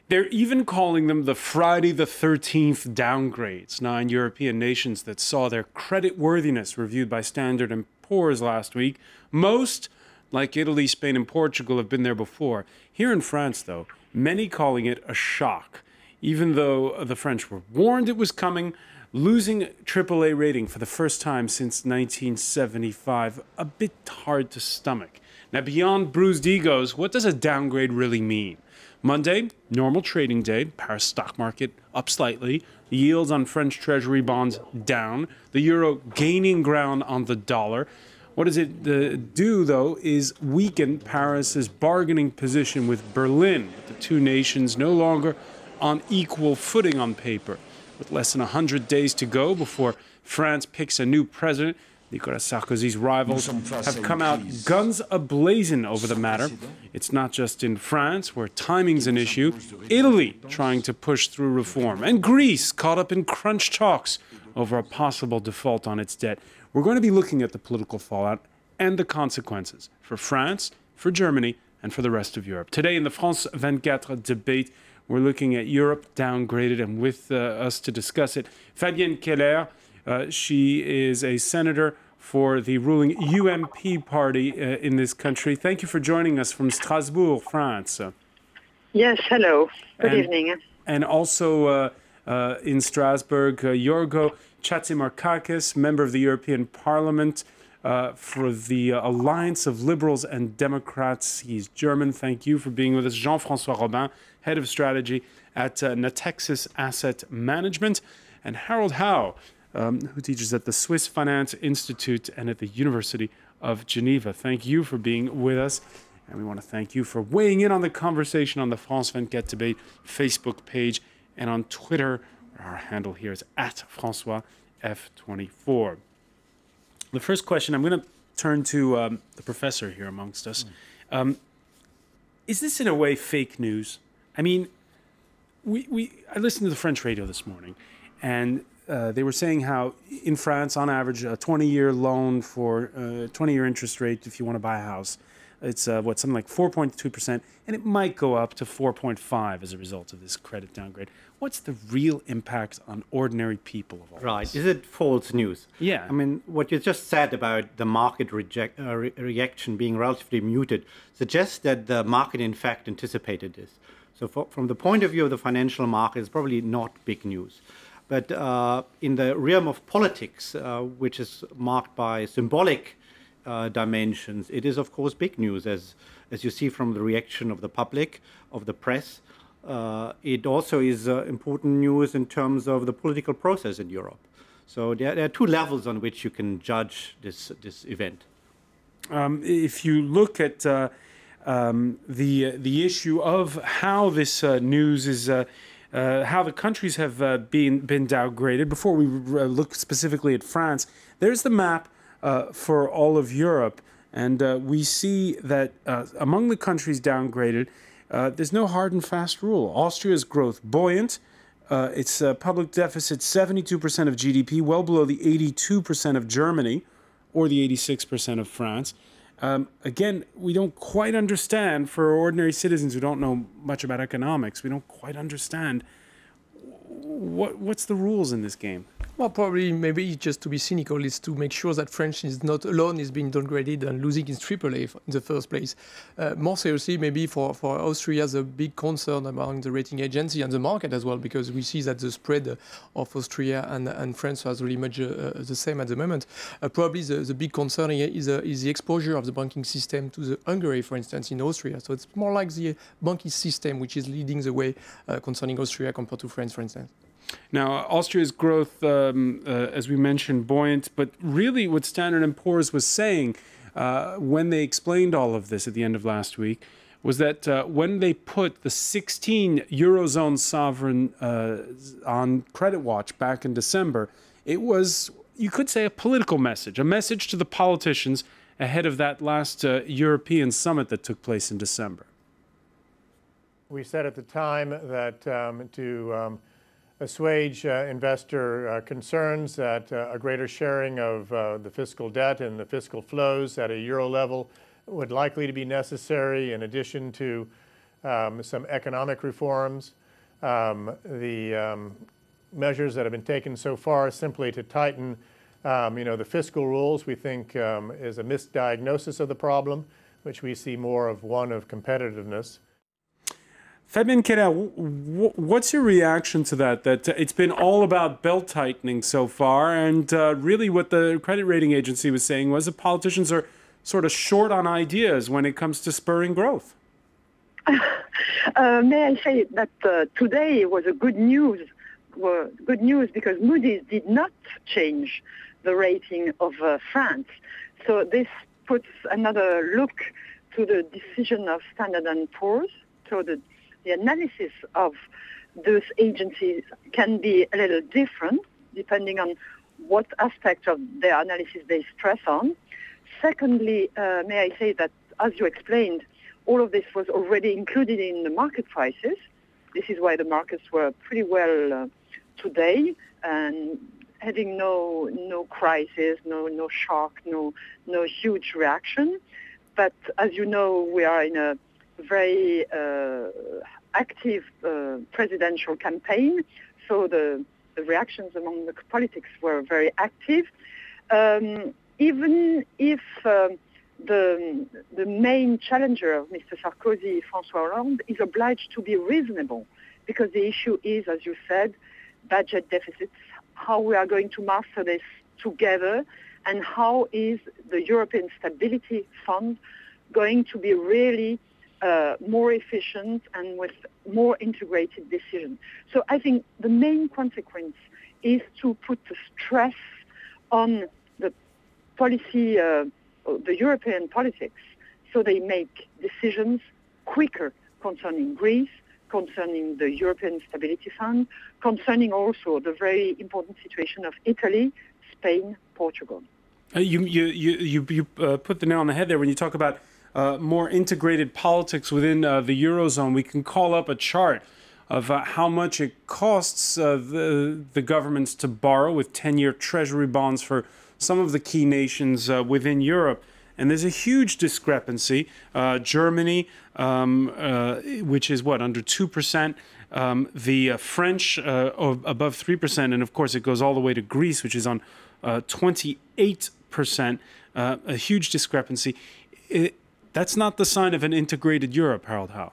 They're even calling them the Friday the 13th downgrades. 9 European nations that saw their creditworthiness reviewed by Standard & Poor's last week. Most, like Italy, Spain, and Portugal, have been there before. Here in France, though, many calling it a shock. Even though the French were warned it was coming, losing AAA rating for the first time since 1975, a bit hard to stomach. Now, beyond bruised egos, what does a downgrade really mean? Monday, normal trading day, Paris stock market up slightly, yields on French Treasury bonds down, the euro gaining ground on the dollar. What does it do, though, is weaken Paris's bargaining position with Berlin, with the two nations no longer on equal footing on paper. With less than 100 days to go before France picks a new president, Nicolas Sarkozy's rivals have come out guns a-blazing over the matter. It's not just in France, where timing's an issue. Italy trying to push through reform. And Greece caught up in crunch talks over a possible default on its debt. We're going to be looking at the political fallout and the consequences for France, for Germany, and for the rest of Europe. Today in the France 24 debate, we're looking at Europe downgraded, and with us to discuss it, Fabienne Keller. She is a senator for the ruling UMP party in this country. Thank you for joining us from Strasbourg, France. Yes, hello. Good evening. And also in Strasbourg, Yorgo Chatzimarkakis, member of the European Parliament for the Alliance of Liberals and Democrats. He's German. Thank you for being with us. Jean-François Robin, head of strategy at Natixis Asset Management. And Harold Howe, who teaches at the Swiss Finance Institute and at the University of Geneva. Thank you for being with us. And we want to thank you for weighing in on the conversation on the France 24 Debate Facebook page and on Twitter. Our handle here is @FrançoisF24. The first question, I'm going to turn to the professor here amongst us. Is this in a way fake news? I mean, I listened to the French radio this morning, and they were saying how in France, on average, a 20-year loan for 20-year interest rate if you want to buy a house, it's something like 4.2%, and it might go up to 4.5 as a result of this credit downgrade. What's the real impact on ordinary people of all Right. this? Is it false news? Yeah. I mean, what you just said about the market reaction being relatively muted suggests that the market, in fact, anticipated this. So from the point of view of the financial market, it's probably not big news. But in the realm of politics, which is marked by symbolic dimensions, it is, of course, big news, as you see from the reaction of the public, of the press. It also is important news in terms of the political process in Europe. So there are two levels on which you can judge this event. If you look at the issue of how this news is, how the countries have been downgraded, before we look specifically at France, there's the map for all of Europe, and we see that among the countries downgraded, there's no hard and fast rule. Austria's growth buoyant, its public deficit 72% of GDP, well below the 82% of Germany or the 86% of France. Again, we don't quite understand, for ordinary citizens who don't know much about economics, we don't quite understand what's the rules in this game. Well, probably, maybe just to be cynical, is to make sure that France is not alone is being downgraded and losing its AAA in the first place. More seriously, maybe for Austria, there's a big concern among the rating agency and the market as well, because we see that the spread of Austria and France is really much the same at the moment. Probably the big concern here is the exposure of the banking system to the Hungary, for instance, in Austria. So it's more like the banking system which is leading the way concerning Austria compared to France, for instance. Now, Austria's growth, as we mentioned, buoyant, but really what Standard & Poor's was saying when they explained all of this at the end of last week was that when they put the 16 Eurozone sovereign on credit watch back in December, it was, you could say, a political message, a message to the politicians ahead of that last European summit that took place in December. We said at the time that to assuage investor concerns that a greater sharing of the fiscal debt and the fiscal flows at a euro level would likely to be necessary, in addition to some economic reforms. The measures that have been taken so far simply to tighten the fiscal rules, we think is a misdiagnosis of the problem, which we see more of one of competitiveness. Fabien Keller, what's your reaction to that? That it's been all about belt tightening so far, and really what the credit rating agency was saying was that politicians are sort of short on ideas when it comes to spurring growth. May I say that today was a good news because Moody's did not change the rating of France. So this puts another look to the decision of Standard & Poor's. So the analysis of those agencies can be a little different depending on what aspect of their analysis they stress on. Secondly, may I say that, as you explained, all of this was already included in the market prices. This is why the markets were pretty well today, and having no crisis, no shock, no huge reaction. But as you know, we are in a very active presidential campaign, so the reactions among the politics were very active. Even if the main challenger of Mr. Sarkozy, François Hollande, is obliged to be reasonable, because the issue is, as you said, budget deficits, how we are going to master this together, and how is the European Stability Fund going to be really more efficient and with more integrated decisions. So I think the main consequence is to put the stress on the policy, the European politics, so they make decisions quicker concerning Greece, concerning the European Stability Fund, concerning also the very important situation of Italy, Spain, Portugal. You put the nail on the head there when you talk about more integrated politics within the Eurozone. We can call up a chart of how much it costs the governments to borrow with 10-year treasury bonds for some of the key nations within Europe. And there's a huge discrepancy. Germany, which is under 2%, the French above 3%, and of course it goes all the way to Greece, which is on 28%, a huge discrepancy. That's not the sign of an integrated Europe, Harold Howe.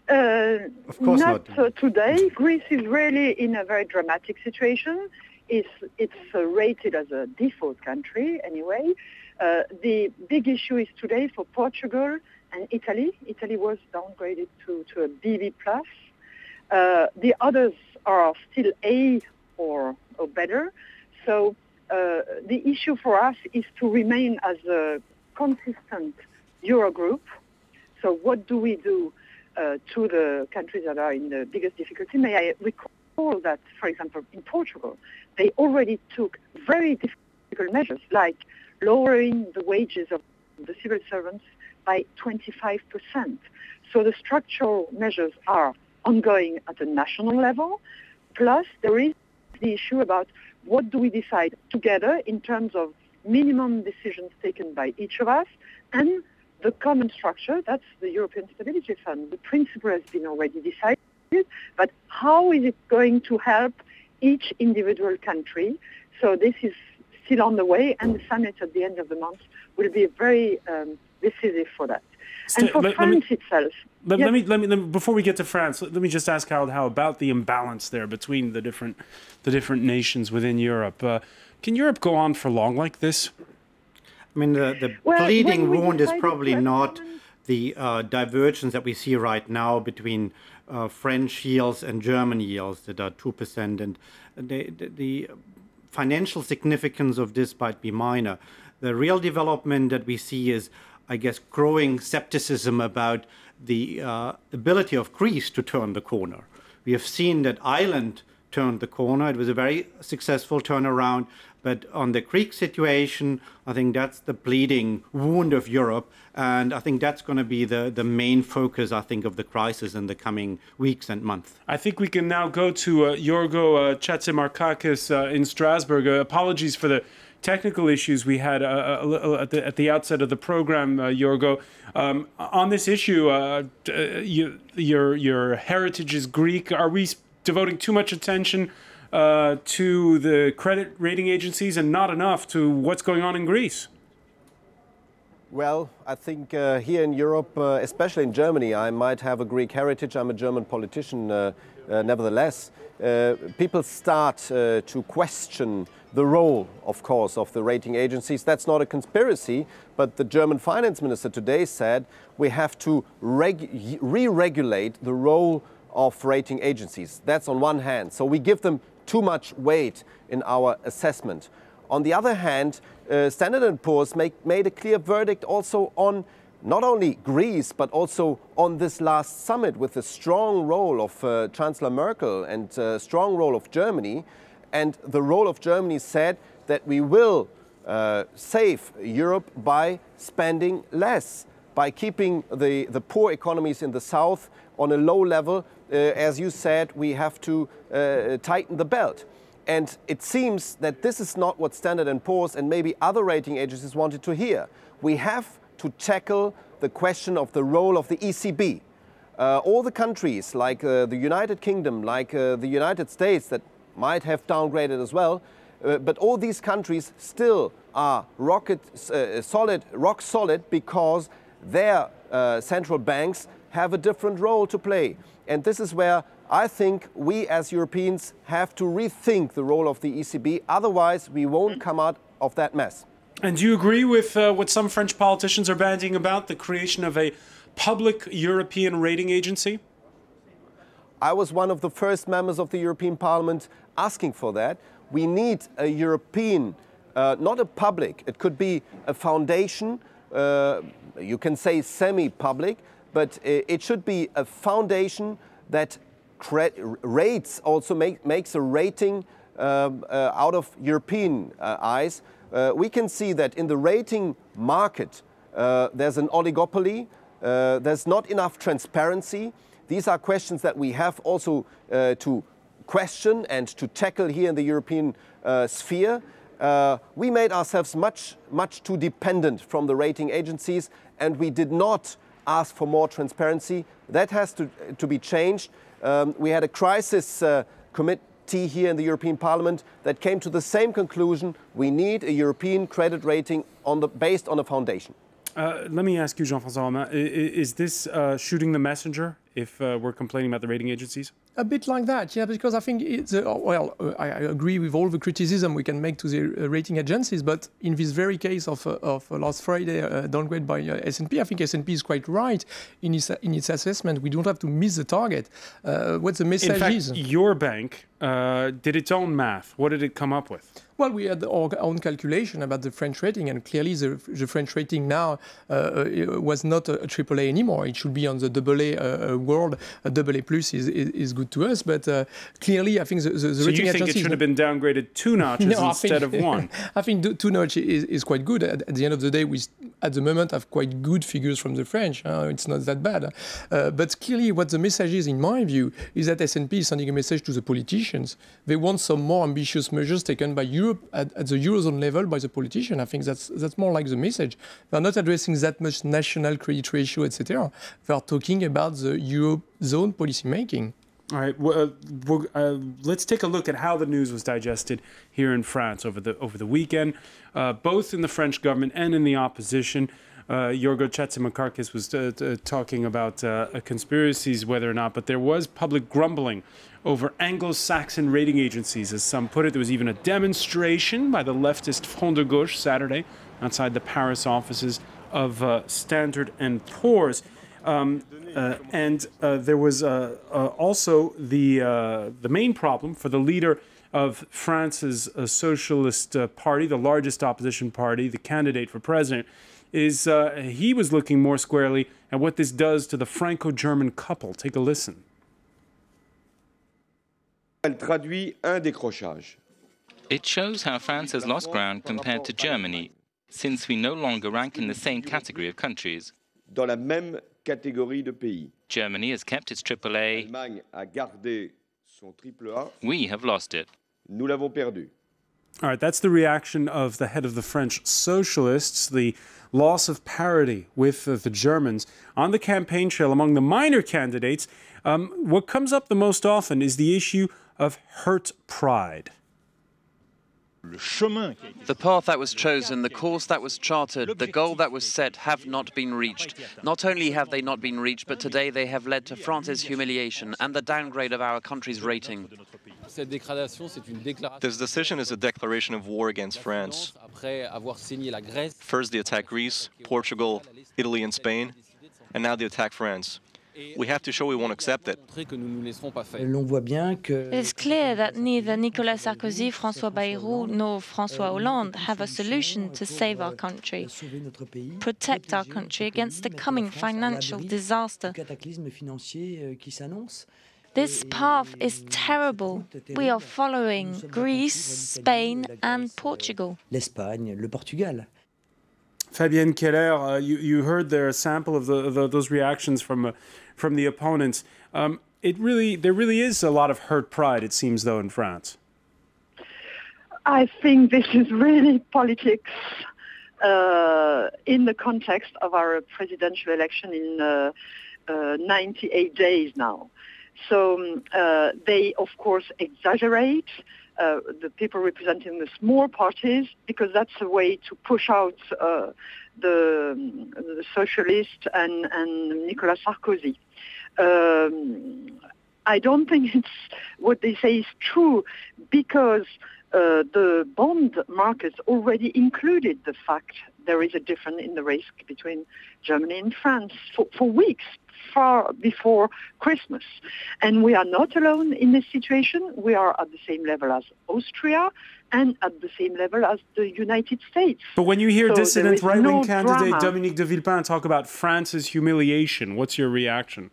Of course not. Today. Greece is really in a very dramatic situation. It's rated as a default country anyway. The big issue is today for Portugal and Italy. Italy was downgraded to a BB+. The others are still A or better. So the issue for us is to remain as a consistent Eurogroup. So what do we do to the countries that are in the biggest difficulty? May I recall that, for example, in Portugal, they already took very difficult measures, like lowering the wages of the civil servants by 25%. So the structural measures are ongoing at a national level. Plus, there is the issue about what do we decide together in terms of minimum decisions taken by each of us, and the common structure, that's the European Stability Fund. The principle has been already decided, but how is it going to help each individual country? So this is still on the way, and the summit at the end of the month will be very decisive for that. And for France itself... Let me, before we get to France, let me just ask Harold Howe about the imbalance there between the different nations within Europe. Can Europe go on for long like this? I mean, the bleeding wound is probably not the divergence that we see right now between French yields and German yields that are 2%. And the financial significance of this might be minor. The real development that we see is, I guess, growing skepticism about the ability of Greece to turn the corner. We have seen that Ireland turned the corner. It was a very successful turnaround. But on the Greek situation, I think that's the bleeding wound of Europe. And I think that's going to be the main focus, I think, of the crisis in the coming weeks and months. I think we can now go to Yorgo Chatzimarkakis in Strasbourg. Apologies for the technical issues we had at the outset of the program, Yorgo. On this issue, your heritage is Greek. Are we devoting too much attention to the credit rating agencies and not enough to what's going on in Greece? Well, I think here in Europe, especially in Germany, I might have a Greek heritage. I'm a German politician, nevertheless. People start to question the role, of course, of the rating agencies. That's not a conspiracy, but the German finance minister today said we have to re-regulate the role of rating agencies. That's on one hand. So we give them too much weight in our assessment. On the other hand, Standard & Poor's made a clear verdict also on not only Greece, but also on this last summit with the strong role of Chancellor Merkel and strong role of Germany. And the role of Germany said that we will save Europe by spending less, by keeping the poor economies in the south on a low level. As you said, we have to tighten the belt. And it seems that this is not what Standard & Poor's and maybe other rating agencies wanted to hear. We have to tackle the question of the role of the ECB. All the countries like the United Kingdom, like the United States that might have downgraded as well, but all these countries still are rock solid because their central banks have a different role to play. And this is where I think we as Europeans have to rethink the role of the ECB, otherwise we won't come out of that mess. And do you agree with what some French politicians are bandying about, the creation of a public European rating agency? I was one of the first members of the European Parliament asking for that. We need a European, not a public, it could be a foundation, you can say semi-public, but it should be a foundation that rates, also makes a rating out of European eyes. We can see that in the rating market there's an oligopoly, there's not enough transparency. These are questions that we have also to question and to tackle here in the European sphere. We made ourselves much too dependent from the rating agencies, and we did not ask for more transparency. That has to be changed. We had a crisis committee here in the European Parliament that came to the same conclusion. We need a European credit rating based on a foundation. Let me ask you, Jean-François Romain, is this shooting the messenger if we're complaining about the rating agencies? A bit like that, yeah, because I think it's, I agree with all the criticism we can make to the rating agencies, but in this very case of last Friday downgrade by S&P, I think S&P is quite right in its assessment. We don't have to miss the target. What the message is. In fact, your bank did its own math. What did it come up with? Well, we had our own calculation about the French rating, and clearly the French rating now was not a AAA anymore. It should be on the AA world. A AA plus is good to us, but clearly I think the so rating agency... So you think it should have been downgraded 2 notches instead of 1? I think 2 notches is quite good. At the end of the day, we at the moment have quite good figures from the French. It's not that bad. But clearly what the message is, in my view, is that S&P is sending a message to the politicians. They want some more ambitious measures taken by Europe at the Eurozone level by the politician. I think that's more like the message. They're not addressing that much national credit ratio, etc. They are talking about the Eurozone policy making. All right, let's take a look at how the news was digested here in France over the weekend, both in the French government and in the opposition. Yorgo Chatzimarkakis was talking about conspiracies, whether or not, but there was public grumbling over Anglo-Saxon rating agencies, as some put it. There was even a demonstration by the leftist Front de Gauche Saturday outside the Paris offices of Standard & Poor's. And there was also the main problem for the leader of France's Socialist Party, the largest opposition party, the candidate for president, is he was looking more squarely at what this does to the Franco-German couple. Take a listen. It shows how France has lost ground compared to Germany, since we no longer rank in the same category of countries. Germany has kept its AAA. We have lost it. All right, that's the reaction of the head of the French socialists, the loss of parity with the Germans. On the campaign trail, among the minor candidates, what comes up the most often is the issue of hurt pride. The path that was chosen, the course that was charted, the goal that was set have not been reached. Not only have they not been reached, but today they have led to France's humiliation and the downgrade of our country's rating. This decision is a declaration of war against France. First they attack Greece, Portugal, Italy and Spain, and now they attack France. We have to show we won't accept it. It is clear that neither Nicolas Sarkozy, François Bayrou, nor François Hollande have a solution to save our country, protect our country against the coming financial disaster. This path is terrible. We are following Greece, Spain, and Portugal. Fabienne Keller, you heard there a sample of those reactions from the opponents. There really is a lot of hurt pride, it seems, though, in France. I think this is really politics in the context of our presidential election in 98 days now. So they, of course, exaggerate the people representing the small parties because that's a way to push out the socialists and Nicolas Sarkozy. I don't think it's what they say is true because the bond markets already included the fact there is a difference in the risk between Germany and France for weeks, far before Christmas. And we are not alone in this situation. We are at the same level as Austria and at the same level as the United States. But when you hear dissident right-wing candidate Dominique de Villepin talk about France's humiliation, what's your reaction?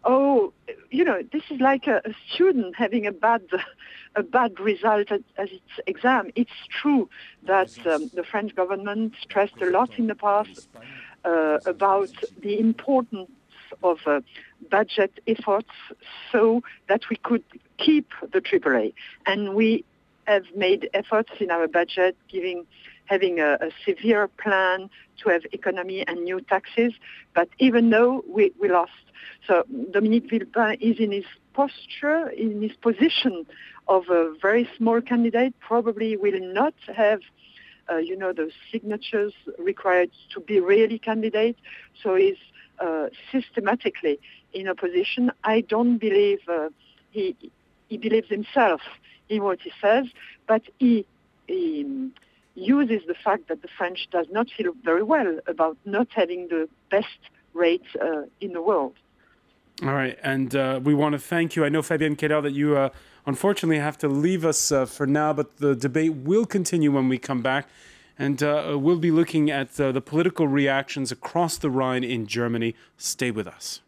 Oh, this is like a student having a bad result at its exam. It's true that the French government stressed a lot in the past about the importance of budget efforts so that we could keep the AAA. And we have made efforts in our budget having a severe plan to have economy and new taxes, but even though we lost. So Dominique Villepin is in his posture, in his position of a very small candidate, probably will not have those signatures required to be really candidate, so he's systematically in opposition. I don't believe he believes himself in what he says, but he uses the fact that the French does not feel very well about not having the best rate in the world. All right, and we want to thank you. I know, Fabienne Keller, that you unfortunately have to leave us for now, but the debate will continue when we come back. And we'll be looking at the political reactions across the Rhine in Germany. Stay with us.